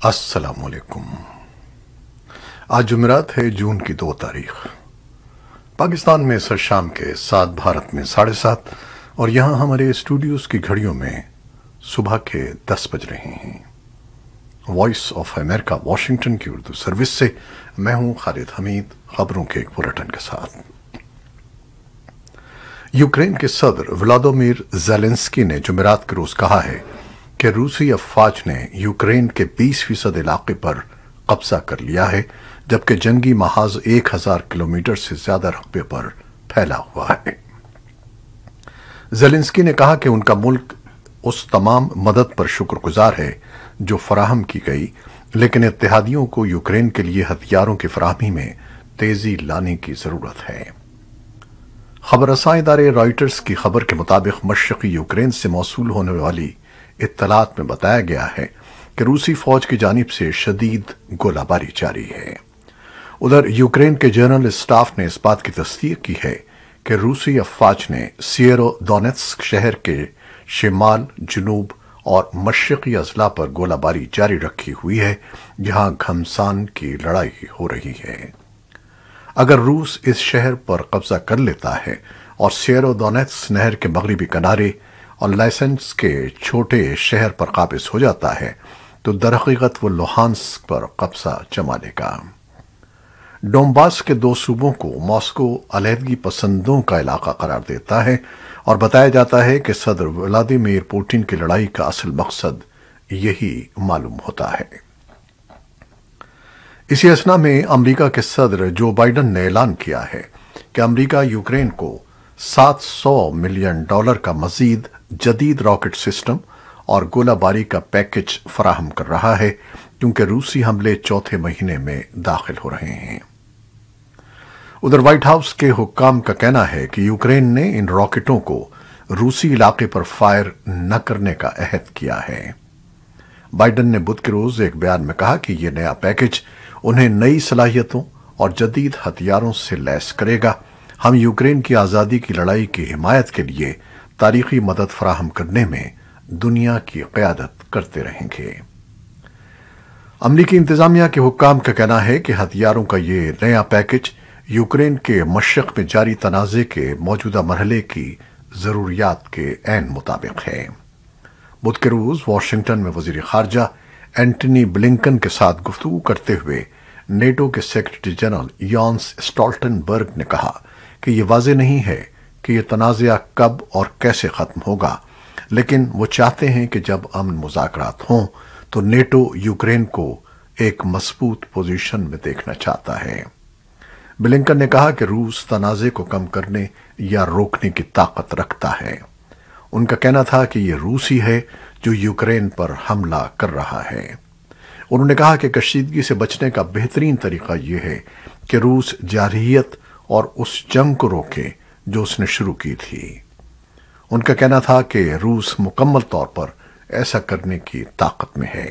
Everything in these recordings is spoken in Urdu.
السلام علیکم۔ آج جمعرات ہے، جون کی 2 تاریخ۔ پاکستان میں سر شام کے 7، بھارت میں 7:30 اور یہاں ہمارے اسٹوڈیوز کی گھڑیوں میں صبح کے 10 بج رہے ہیں۔ وائس آف امریکہ واشنگٹن کی اردو سروس سے میں ہوں خالد حمید، خبروں کے ایک بلیٹن کے ساتھ۔ یوکرین کے صدر ولادیمیر زیلنسکی نے جمعرات کے روز کہا ہے کہ روسی افواج نے یوکرین کے 20% علاقے پر قبضہ کر لیا ہے، جبکہ جنگی محاذ 1000 کلومیٹر سے زیادہ رقبے پر پھیلا ہوا ہے۔ زیلنسکی نے کہا کہ ان کا ملک اس تمام مدد پر شکر گزار ہے جو فراہم کی گئی، لیکن اتحادیوں کو یوکرین کے لیے ہتھیاروں کی فراہمی میں تیزی لانے کی ضرورت ہے۔ خبر رساں ادارے رائٹرز کی خبر کے مطابق مشرقی یوکرین سے موصول ہونے والی اطلاعات میں بتایا گیا ہے کہ روسی فوج کی جانب سے شدید گولہ باری جاری ہے۔ ادھر یوکرین کے جنرل اسٹاف نے اس بات کی تصدیق کی ہے کہ روسی افواج نے سیورو دونیتسک شہر کے شمال، جنوب اور مشرقی اضلاع پر گولہ باری جاری رکھی ہوئی ہے، جہاں گھمسان کی لڑائی ہو رہی ہے۔ اگر روس اس شہر پر قبضہ کر لیتا ہے اور سیورو دونیتسک نہر کے مغربی کنارے اور لائسنس کے چھوٹے شہر پر قابض ہو جاتا ہے تو درحقیقت وہ لوہانسک پر قبضہ جما لے گا۔ ڈونباس کے 2 صوبوں کو ماسکو علیحدگی پسندوں کا علاقہ قرار دیتا ہے اور بتایا جاتا ہے کہ صدر ولادیمیر پوٹن کی لڑائی کا اصل مقصد یہی معلوم ہوتا ہے۔ اسی اثنا میں امریکہ کے صدر جو بائیڈن نے اعلان کیا ہے کہ امریکہ یوکرین کو $700 ملین کا مزید جدید راکٹ سسٹم اور گولہ باری کا پیکج فراہم کر رہا ہے، کیونکہ روسی حملے چوتھے مہینے میں داخل ہو رہے ہیں۔ ادھر وائٹ ہاؤس کے حکام کا کہنا ہے کہ یوکرین نے ان راکٹوں کو روسی علاقے پر فائر نہ کرنے کا عہد کیا ہے۔ بائیڈن نے بدھ کے روز ایک بیان میں کہا کہ یہ نیا پیکج انہیں نئی صلاحیتوں اور جدید ہتھیاروں سے لیس کرے گا۔ ہم یوکرین کی آزادی کی لڑائی کی حمایت کے لیے تاریخی مدد فراہم کرنے میں دنیا کی قیادت کرتے رہیں گے۔ امریکی انتظامیہ کے حکام کا کہنا ہے کہ ہتھیاروں کا یہ نیا پیکج یوکرین کے مشرق میں جاری تنازع کے موجودہ مرحلے کی ضروریات کے عین مطابق ہے۔ بدھ کے روز واشنگٹن میں وزیر خارجہ اینٹنی بلنکن کے ساتھ گفتگو کرتے ہوئے نیٹو کے سیکرٹری جنرل یانس اسٹالٹنبرگ نے کہا کہ یہ واضح نہیں ہے کہ یہ تنازع کب اور کیسے ختم ہوگا، لیکن وہ چاہتے ہیں کہ جب امن مذاکرات ہوں تو نیٹو یوکرین کو ایک مضبوط پوزیشن میں دیکھنا چاہتا ہے۔ بلنکن نے کہا کہ روس تنازع کو کم کرنے یا روکنے کی طاقت رکھتا ہے۔ ان کا کہنا تھا کہ یہ روسی ہے جو یوکرین پر حملہ کر رہا ہے۔ انہوں نے کہا کہ کشیدگی سے بچنے کا بہترین طریقہ یہ ہے کہ روس جارحیت اور اس جنگ کو روکے جو اس نے شروع کی تھی۔ ان کا کہنا تھا کہ روس مکمل طور پر ایسا کرنے کی طاقت میں ہے۔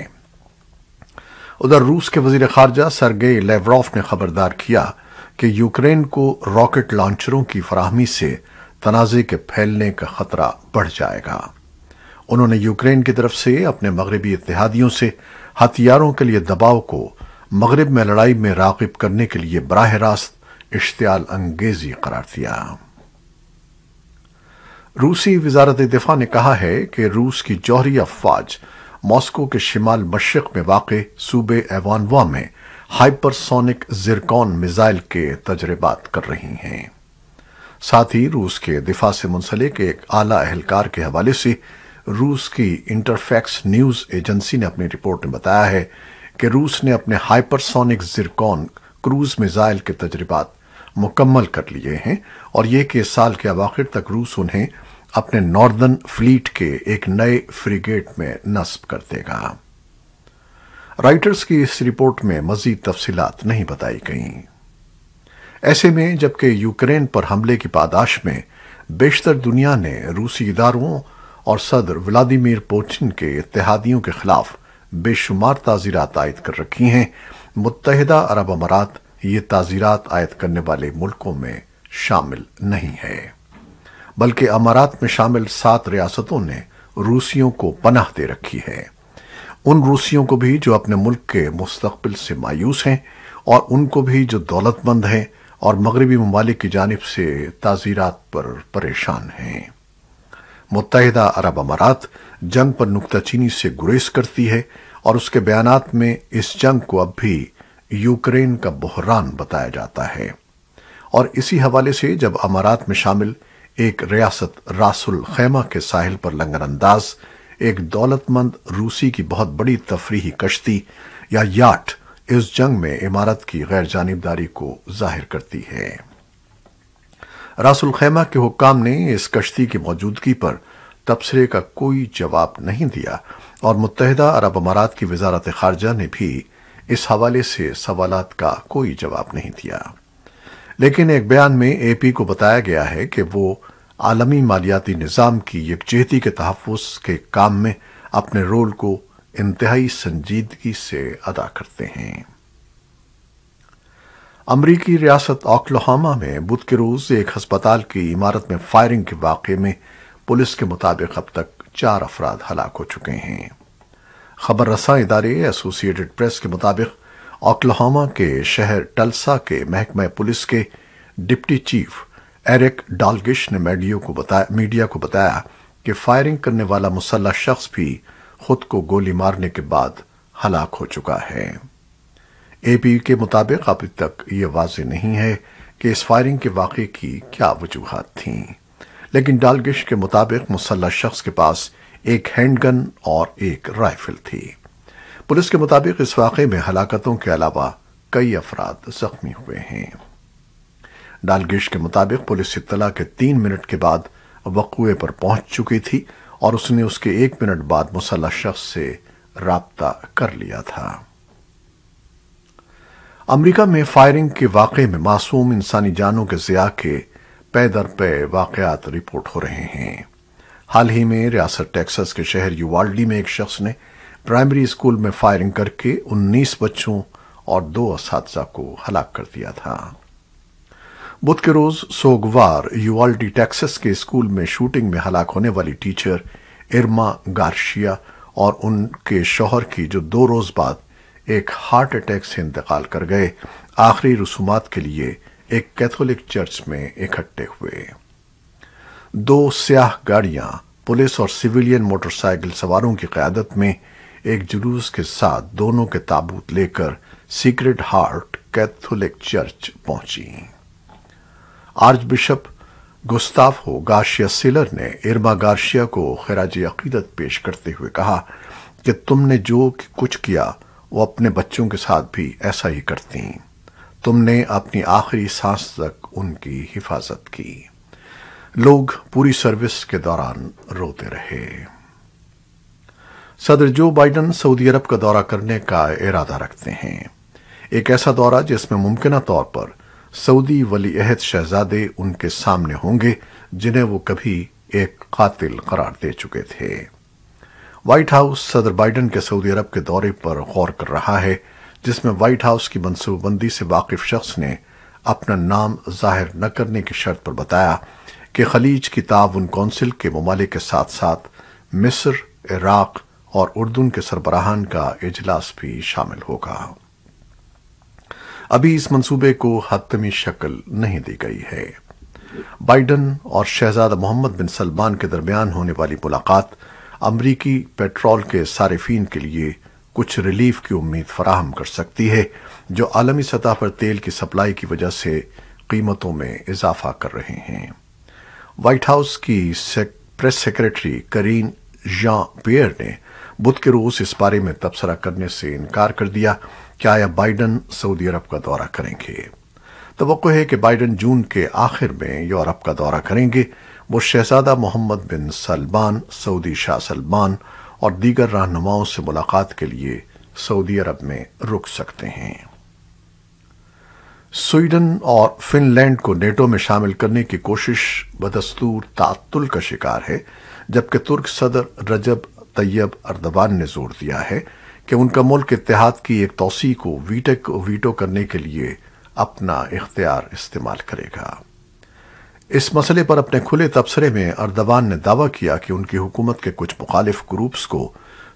ادھر روس کے وزیر خارجہ سرگئی لیوروف نے خبردار کیا کہ یوکرین کو راکٹ لانچروں کی فراہمی سے تنازع کے پھیلنے کا خطرہ بڑھ جائے گا۔ انہوں نے یوکرین کی طرف سے اپنے مغربی اتحادیوں سے ہتھیاروں کے لیے دباؤ کو مغرب میں لڑائی میں راغب کرنے کے لیے براہ راست اشتعال انگیزی قرار دیا۔ روسی وزارت دفاع نے کہا ہے کہ روس کی جوہری افواج ماسکو کے شمال مشرق میں واقع صوبے ایوانوا میں ہائپر سونک زرکون میزائل کے تجربات کر رہی ہیں۔ ساتھ ہی روس کے دفاع سے منسلک ایک اعلیٰ اہلکار کے حوالے سے روس کی انٹرفیکس نیوز ایجنسی نے اپنی رپورٹ میں بتایا ہے کہ روس نے اپنے ہائپر سونک زرکون کروز میزائل کے تجربات مکمل کر لیے ہیں اور یہ کہ اس سال کے اواخر تک روس انہیں اپنے ناردرن فلیٹ کے ایک نئے فریگیٹ میں نصب کر دے گا۔ رائٹرز کی اس رپورٹ میں مزید تفصیلات نہیں بتائی گئیں۔ ایسے میں جبکہ یوکرین پر حملے کی پاداش میں بیشتر دنیا نے روسی اداروں اور صدر ولادیمیر پوٹن کے اتحادیوں کے خلاف بے شمار تعزیرات عائد کر رکھی ہیں، متحدہ عرب امارات یہ تعزیرات عائد کرنے والے ملکوں میں شامل نہیں ہے، بلکہ امارات میں شامل 7 ریاستوں نے روسیوں کو پناہ دے رکھی ہے۔ ان روسیوں کو بھی جو اپنے ملک کے مستقبل سے مایوس ہیں، اور ان کو بھی جو دولت مند ہیں اور مغربی ممالک کی جانب سے تعزیرات پر پریشان ہیں۔ متحدہ عرب امارات جنگ پر نکتہ چینی سے گریز کرتی ہے اور اس کے بیانات میں اس جنگ کو اب بھی یوکرین کا بحران بتایا جاتا ہے، اور اسی حوالے سے جب امارات میں شامل ایک ریاست راس الخیمہ کے ساحل پر لنگر انداز ایک دولت مند روسی کی بہت بڑی تفریحی کشتی یا یاٹ اس جنگ میں امارت کی غیر جانبداری کو ظاہر کرتی ہے۔ راس الخیمہ کے حکام نے اس کشتی کی موجودگی پر تبصرے کا کوئی جواب نہیں دیا، اور متحدہ عرب امارات کی وزارت خارجہ نے بھی اس حوالے سے سوالات کا کوئی جواب نہیں دیا۔ لیکن ایک بیان میں اے پی کو بتایا گیا ہے کہ وہ عالمی مالیاتی نظام کی یکجہتی کے تحفظ کے کام میں اپنے رول کو انتہائی سنجیدگی سے ادا کرتے ہیں۔ امریکی ریاست اوکلاہوما میں بدھ کے روز ایک ہسپتال کی عمارت میں فائرنگ کے واقعے میں پولیس کے مطابق اب تک 4 افراد ہلاک ہو چکے ہیں۔ خبر رساں ادارے ایسوسی ایٹڈ پریس کے مطابق اوکلاہوما کے شہر ٹلسا کے محکمہ پولیس کے ڈپٹی چیف ایرک ڈالگش نے میڈیا کو بتایا کہ فائرنگ کرنے والا مسلح شخص بھی خود کو گولی مارنے کے بعد ہلاک ہو چکا ہے۔ اے پی کے مطابق ابھی تک یہ واضح نہیں ہے کہ اس فائرنگ کے واقعے کی کیا وجوہات تھیں، لیکن ڈالگش کے مطابق مسلح شخص کے پاس ایک ہینڈ گن اور ایک رائفل تھی۔ پولیس کے مطابق اس واقعے میں ہلاکتوں کے علاوہ کئی افراد زخمی ہوئے ہیں۔ ڈالگش کے مطابق پولیس اطلاع کے 3 منٹ کے بعد وقوعے پر پہنچ چکی تھی، اور اس نے اس کے 1 منٹ بعد مسلح شخص سے رابطہ کر لیا تھا۔ امریکہ میں فائرنگ کے واقعے میں معصوم انسانی جانوں کے ضیاع کے پے در پے واقعات رپورٹ ہو رہے ہیں۔ حال ہی میں ریاست ٹیکساس کے شہر یووالڈی میں ایک شخص نے پرائمری اسکول میں فائرنگ کر کے 19 بچوں اور 2 اساتذہ کو ہلاک کر دیا تھا۔ بدھ کے روز سوگوار یووالڈی ٹیکساس کے اسکول میں شوٹنگ میں ہلاک ہونے والی ٹیچر ارما گارشیا اور ان کے شوہر کی جو 2 روز بعد ایک ہارٹ اٹیک سے انتقال کر گئے، آخری رسومات کے لیے ایک کیتھولک چرچ میں اکٹھے ہوئے۔ 2 سیاہ گاڑیاں پولیس اور سویلین موٹر سائیکل سواروں کی قیادت میں ایک جلوس کے ساتھ دونوں کے تابوت لے کر سیکرڈ ہارٹ کیتھولک چرچ پہنچی۔ آرچ بشپ گستافو گارشیا سیلر نے ارما گارشیا کو خراج عقیدت پیش کرتے ہوئے کہا کہ تم نے جو کچھ کیا وہ اپنے بچوں کے ساتھ بھی ایسا ہی کرتی، تم نے اپنی آخری سانس تک ان کی حفاظت کی۔ لوگ پوری سروس کے دوران روتے رہے۔ صدر جو بائیڈن سعودی عرب کا دورہ کرنے کا ارادہ رکھتے ہیں، ایک ایسا دورہ جس میں ممکنہ طور پر سعودی ولی عہد شہزادے ان کے سامنے ہوں گے جنہیں وہ کبھی ایک قاتل قرار دے چکے تھے۔ وائٹ ہاؤس صدر بائیڈن کے سعودی عرب کے دورے پر غور کر رہا ہے، جس میں وائٹ ہاؤس کی منصوبہ بندی سے واقف شخص نے اپنا نام ظاہر نہ کرنے کی شرط پر بتایا کہ خلیج کی تعاون کونسل کے ممالک کے ساتھ ساتھ مصر، عراق اور اردن کے سربراہان کا اجلاس بھی شامل ہوگا۔ ابھی اس منصوبے کو حتمی شکل نہیں دی گئی ہے۔ بائیڈن اور شہزادہ محمد بن سلمان کے درمیان ہونے والی ملاقات امریکی پیٹرول کے صارفین کے لیے کچھ ریلیف کی امید فراہم کر سکتی ہے، جو عالمی سطح پر تیل کی سپلائی کی وجہ سے قیمتوں میں اضافہ کر رہے ہیں۔ وائٹ ہاؤس کی پریس سیکریٹری کرین ژان پیئر نے بدھ کے روز اس بارے میں تبصرہ کرنے سے انکار کر دیا کہ آیا بائیڈن سعودی عرب کا دورہ کریں گے۔ توقع ہے کہ بائیڈن جون کے آخر میں یورپ کا دورہ کریں گے۔ وہ شہزادہ محمد بن سلمان، سعودی شاہ سلمان اور دیگر رہنماؤں سے ملاقات کے لیے سعودی عرب میں رک سکتے ہیں۔ سویڈن اور فن لینڈ کو نیٹو میں شامل کرنے کی کوشش بدستور تعطل کا شکار ہے، جبکہ ترک صدر رجب طیب اردوان نے زور دیا ہے کہ ان کا ملک اتحاد کی ایک توسیع کو ویٹو کرنے کے لیے اپنا اختیار استعمال کرے گا۔ اس مسئلے پر اپنے کھلے تبصرے میں اردوان نے دعویٰ کیا کہ ان کی حکومت کے کچھ مخالف گروپس کو